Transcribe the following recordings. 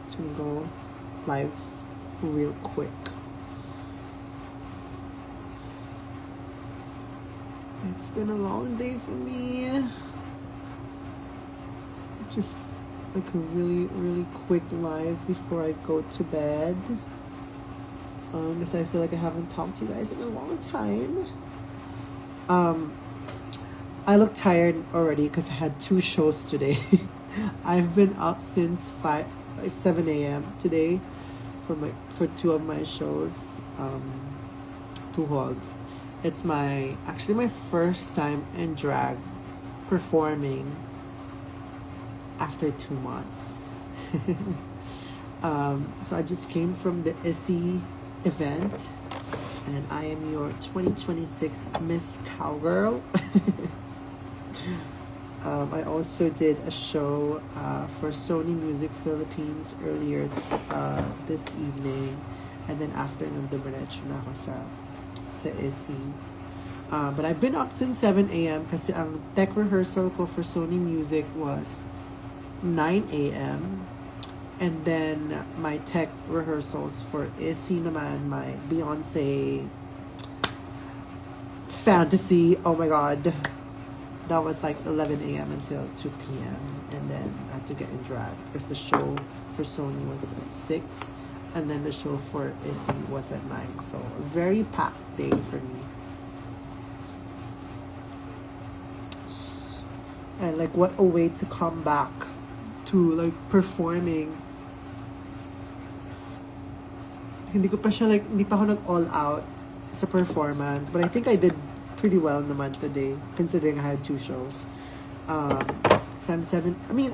It's gonna go live real quick. It's been a long day for me. Just like a really quick live before I go to bed. Because I feel like I haven't talked to you guys in a long time. I look tired already because I had 2 shows today. I've been up since 7 a.m. today for 2 of my shows. Tuhog. It's actually my first time in drag performing after 2 months. So I just came from the ISI event, and I am your 2026 Miss Cowgirl. I also did a show for Sony Music Philippines earlier this evening, and then after nun dumiretso na ako sa ISI. But I've been up since 7 a.m. kasi ang tech rehearsal ko for Sony Music was 9 a.m. And then my tech rehearsals for ISI naman, my Beyonce fantasy, oh my god, that was like 11 a.m. until 2 p.m. And then I had to get in drag because the show for Sony was at 6, and then the show for ISI was at 9. So a very packed day for me. And like, what a way to come back to like performing. Hindi pa ako nag-all out sa performance, but I think I did pretty well naman today, considering I had 2 shows. So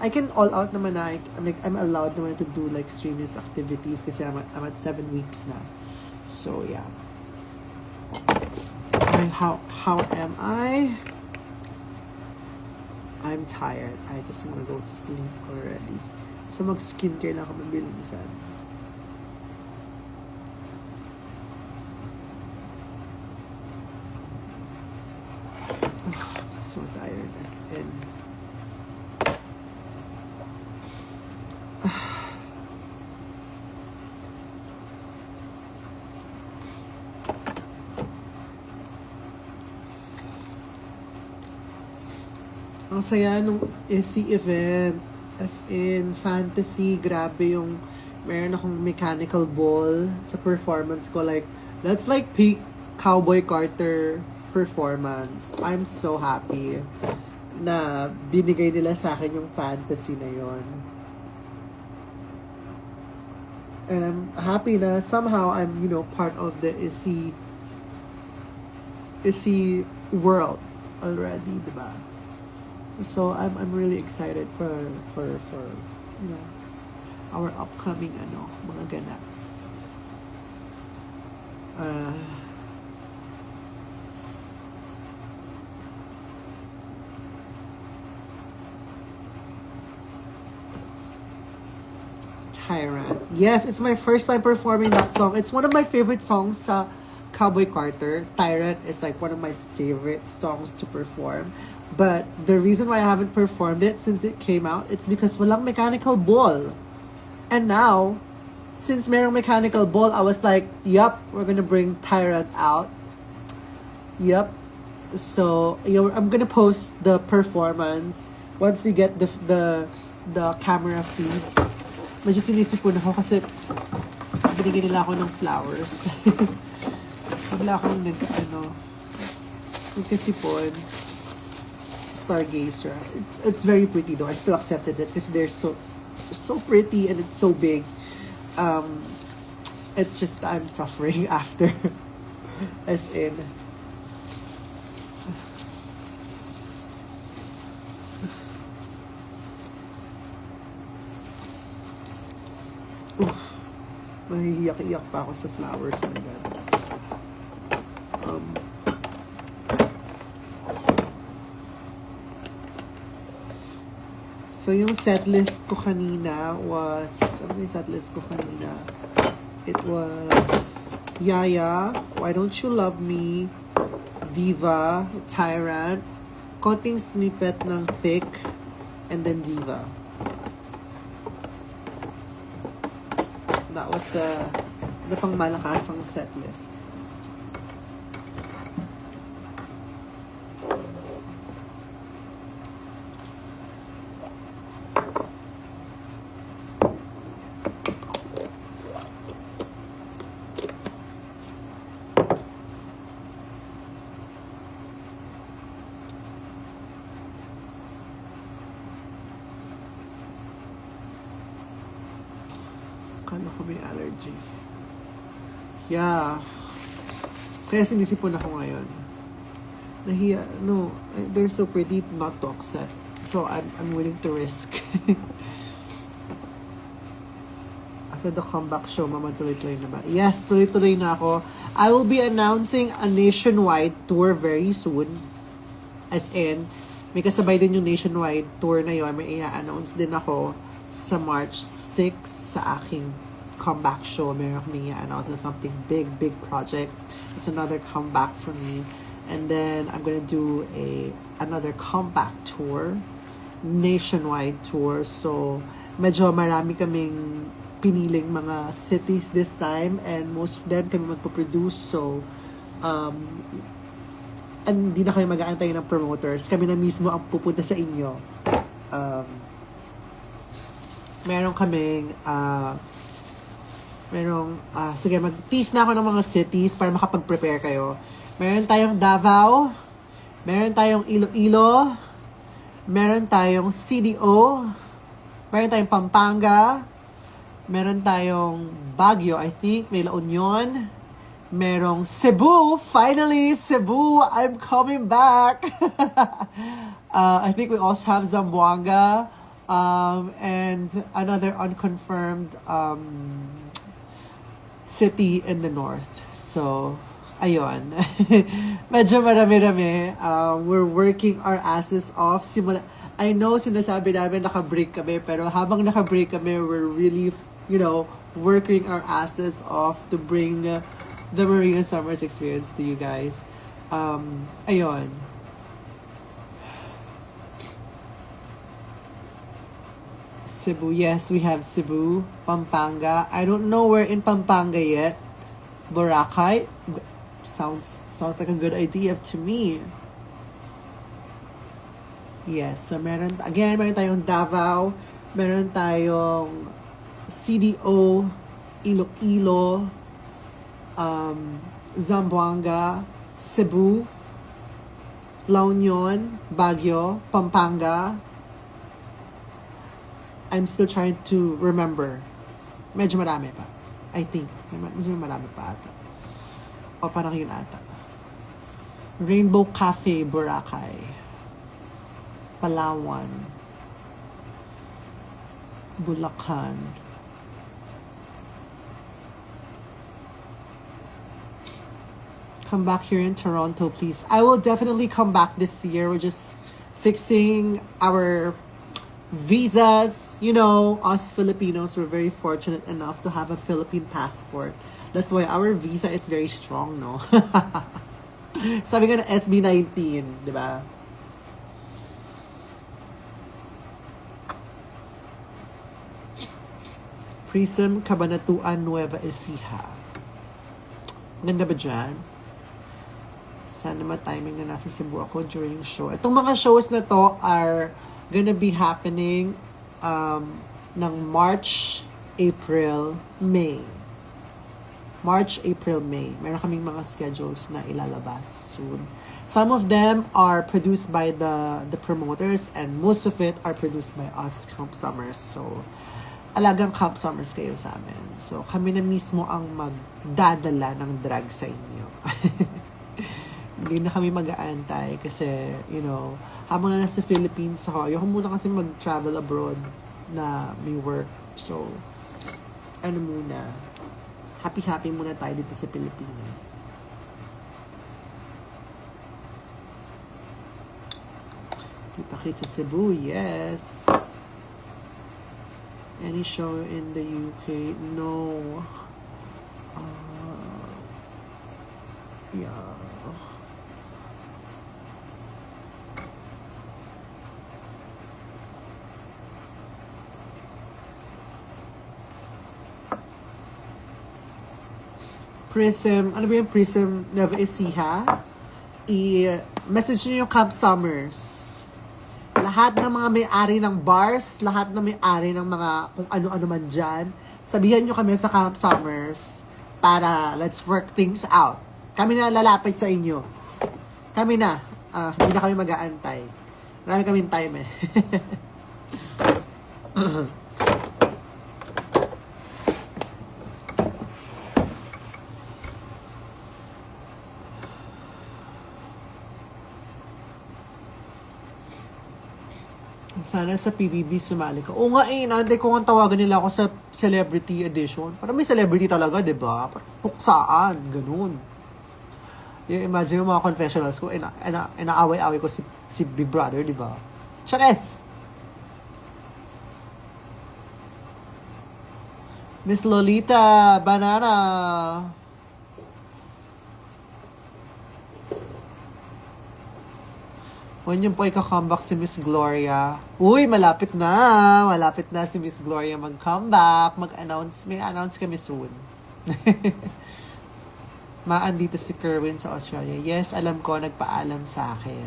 I can all out naman na, I'm allowed naman to do like strenuous activities kasi I'm at 7 weeks na. So yeah. And how am I? I'm tired. I just wanna go to sleep already. So mag-skincare na ako mabilisan. I'm so tired as in. Ang saya nung ISI event. As in, fantasy, grabe yung meron akong mechanical ball sa performance ko. Like, that's like peak Cowboy Carter performance. I'm so happy na binigay nila sa akin yung fantasy na yon. And I'm happy na somehow I'm, part of the ISI world already, diba? So I'm really excited for our upcoming mga ganaps. Tyrant. Yes, it's my first time performing that song. It's one of my favorite songs sa Cowboy Carter. Tyrant is like one of my favorite songs to perform. But the reason why I haven't performed it since it came out, it's because walang mechanical ball. And now, since merong mechanical ball, I was like, yup, we're gonna bring Tyrant out. Yup. So, I'm gonna post the performance once we get the camera feeds. Medyo sinisipon ako kasi binigyan nila ako ng flowers. Bigla akong nagkasipon. Stargazer. It's very pretty though. I still accepted it because they're so pretty and it's so big. It's just I'm suffering after. As in, mahihiyak-iyak pa ako sa flowers na agad. So, yung setlist ko kanina was... Ano yung setlist ko kanina? It was Yaya, Why Don't You Love Me, Diva, Tyrant, konting snippet ng Thick, and then Diva. That was the pangmalakasang set list. Kala ko may allergy. Yeah. Kaya sinisipon ako ngayon. Nahiya. No, they're so pretty not to accept. So I'm willing to risk. After the comeback show, mama, tuloy-tuloy na ba? Yes, tuloy-tuloy na ako. I will be announcing a nationwide tour very soon. As in, may kasabay din yung nationwide tour na yun. May i-announce din ako sa March 6 sa aking comeback show. Meron akong i-announce na something big project. It's another comeback for me. And then, I'm gonna do another comeback tour. Nationwide tour. So, medyo marami kaming piniling mga cities this time. And most of them kami magpo-produce. So, hindi na kami mag-aantay ng promoters. Kami na mismo ang pupunta sa inyo. Meron kaming sige, mag-tease na ako ng mga cities para makapag-prepare kayo. Meron tayong Davao, meron tayong Iloilo, meron tayong CDO, meron tayong Pampanga, meron tayong Baguio, I think, may La Union, merong Cebu. Finally, Cebu, I'm coming back. I think we also have Zamboanga, and another unconfirmed city in the north. So, ayun. Medyo marami-rami. We're working our asses off. I know sinasabi namin naka-break kami, pero habang naka-break kami, we're really, working our asses off to bring the Marina Summers experience to you guys. Ayun. Cebu, yes, we have Cebu, Pampanga. I don't know where in Pampanga yet. Boracay, sounds like a good idea to me. Yes, so meron tayong Davao, meron tayong CDO, Iloilo, Zamboanga, Cebu, La Union, Baguio, Pampanga. I'm still trying to remember. Medyo marami pa. I think. Medyo marami pa ata. O parang yun ata. Rainbow Cafe, Boracay. Palawan. Bulacan. Come back here in Toronto, please. I will definitely come back this year. We're just fixing our visas. Us Filipinos, we're very fortunate enough to have a Philippine passport. That's why our visa is very strong, no? Sabi nga na SB19, di ba? Prism, Cabanatuan, Nueva Ecija. Ganda ba dyan? Sana ma-timing na nasa Cebu ako during show. Itong mga shows na to are gonna be happening ng March, April, May. March, April, May. Meron kaming mga schedules na ilalabas soon. Some of them are produced by the promoters and most of it are produced by us, Camp Summers. So, alagang Camp Summers kayo sa amin. So, kami na mismo ang magdadala ng drag sa inyo. Hindi na kami mag-aantay kasi, habang na nasa Philippines ako, ayoko muna kasi mag-travel abroad na may work. So, happy muna tayo dito sa Pilipinas. Kita-kits sa Cebu, yes. Any show in the UK? No. Yeah. Prism, ano ba yung Prism Nueva Ecija? I-message nyo yung Camp Summers. Lahat ng mga may-ari ng bars, lahat ng may-ari ng mga kung ano-ano man dyan, sabihan nyo kami sa Camp Summers para let's work things out. Kami na lalapit sa inyo. Kami na. Hindi na kami mag-aantay. Marami kaming time eh. Sana sa PBB sumali ka. Oo nga eh, naantay ko ang tawagan nila ako sa celebrity edition. Parang may celebrity talaga, di ba? Parang puksaan, ganun. Yung imagine yung mga confessionals ko, inaaway-away ko si Big Brother, di ba? Chanes! Miss Lolita Banana. When yung po ika-comeback si Miss Gloria. Uy, malapit na. Malapit na si Miss Gloria mag-comeback. Mag-announce. May announce kami soon. Maandito si Kerwin sa Australia. Yes, alam ko. Nagpaalam sa akin.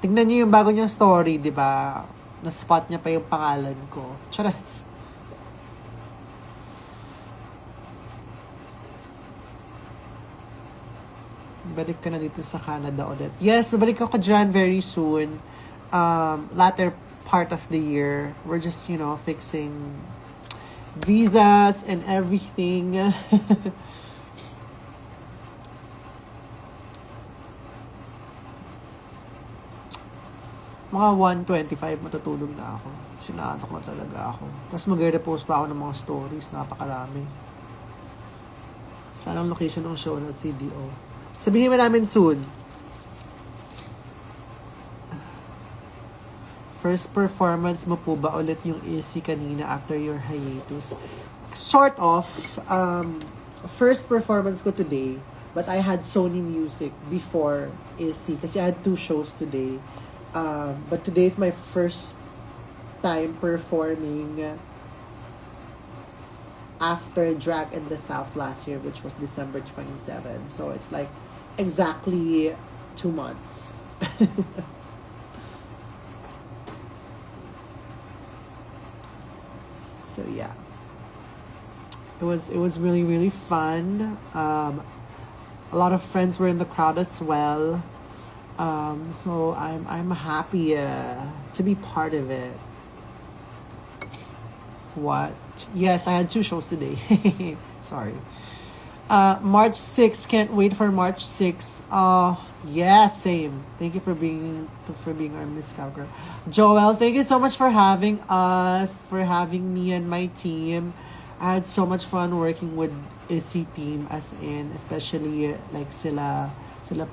Tignan niyo yung bago niyang story, di ba? Na-spot niya pa yung pangalan ko. Charas. Balik ka na dito sa Canada, Odette. Yes, balik ako dyan very soon. Latter part of the year. We're just, fixing visas and everything. Mga 1:25 matutulog na ako. Sinaantok na talaga ako. Tapos mag-repost pa ako ng mga stories. Napakarami. Saan ang location ng show ng CDO? Sabihin mo namin soon. First performance mo po ba ulit yung AC kanina after your hiatus? Sort of. First performance ko today, but I had Sony Music before AC kasi I had 2 shows today. But today is my first time performing after Drag in the South last year, which was December 27. So it's like exactly 2 months. So yeah, it was really, really fun. A lot of friends were in the crowd as well. So I'm happy to be part of it. What? Yes, I had 2 shows today. Sorry. March 6, can't wait for March 6. Yeah, same. Thank you for being our Miss Cowgirl. Joel, thank you so much for having us, for having me and my team. I had so much fun working with ISI team, as in, especially like sila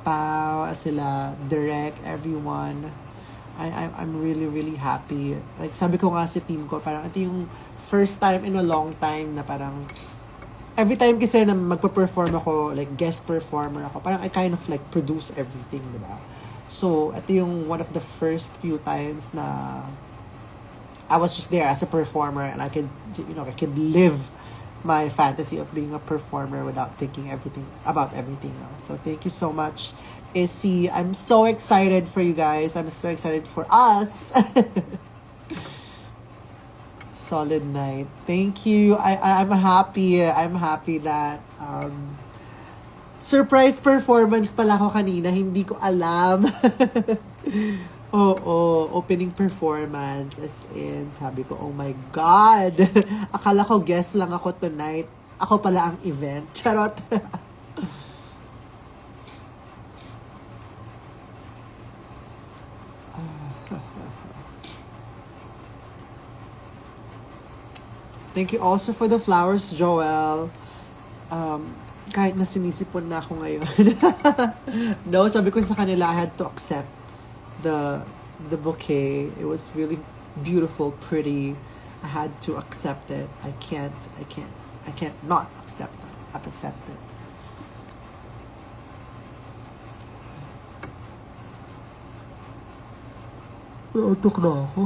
Pao, sila Direk, everyone. I'm really, really happy. Like, sabi ko nga sa team ko, parang ito yung first time in a long time na parang every time kasi na magpa-perform ako, like guest performer ako, parang I kind of like produce everything, di ba? So, ito yung one of the first few times na I was just there as a performer and I could live my fantasy of being a performer without thinking about everything else. So, thank you so much, Issy. I'm so excited for you guys. I'm so excited for us. Solid night. Thank you. I'm happy. I'm happy that surprise performance pala ako kanina. Hindi ko alam. Oo, opening performance. As in, sabi ko, oh my God. Akala ko guest lang ako tonight. Ako pala ang event. Charot. Thank you also for the flowers, Joel. Kahit na sinisipon na ako ngayon. No, sabi ko sa kanila, I had to accept the bouquet. It was really beautiful, pretty. I had to accept it. I can't not accept it. I've accepted it. Nautok na ako.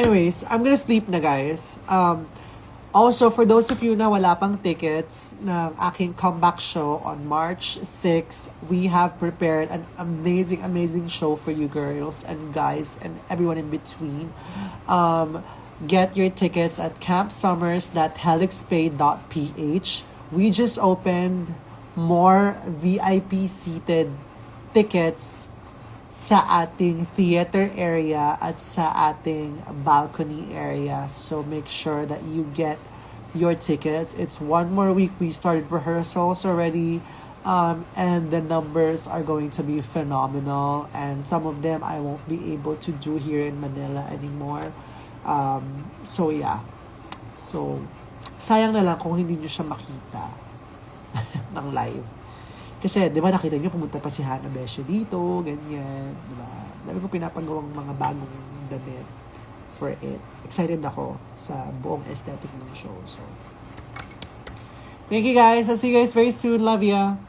Anyways, I'm gonna sleep na, guys. Also, for those of you na wala pang tickets ng aking comeback show on March 6, we have prepared an amazing, amazing show for you girls and guys and everyone in between. Get your tickets at campsummers.helixpay.ph. We just opened more VIP seated tickets sa ating theater area at sa ating balcony area. So make sure that you get your tickets. It's one more week. We started rehearsals already. And the numbers are going to be phenomenal. And some of them I won't be able to do here in Manila anymore. So yeah. So, sayang na lang kung hindi nyo siya makita ng live. Kasi, di ba nakita niyo, pumunta pa si Hana Besho dito, ganyan, di ba? Dami ko pinapagawang mga bagong damit for it. Excited ako sa buong aesthetic ng show. So, thank you guys. I'll see you guys very soon. Love ya.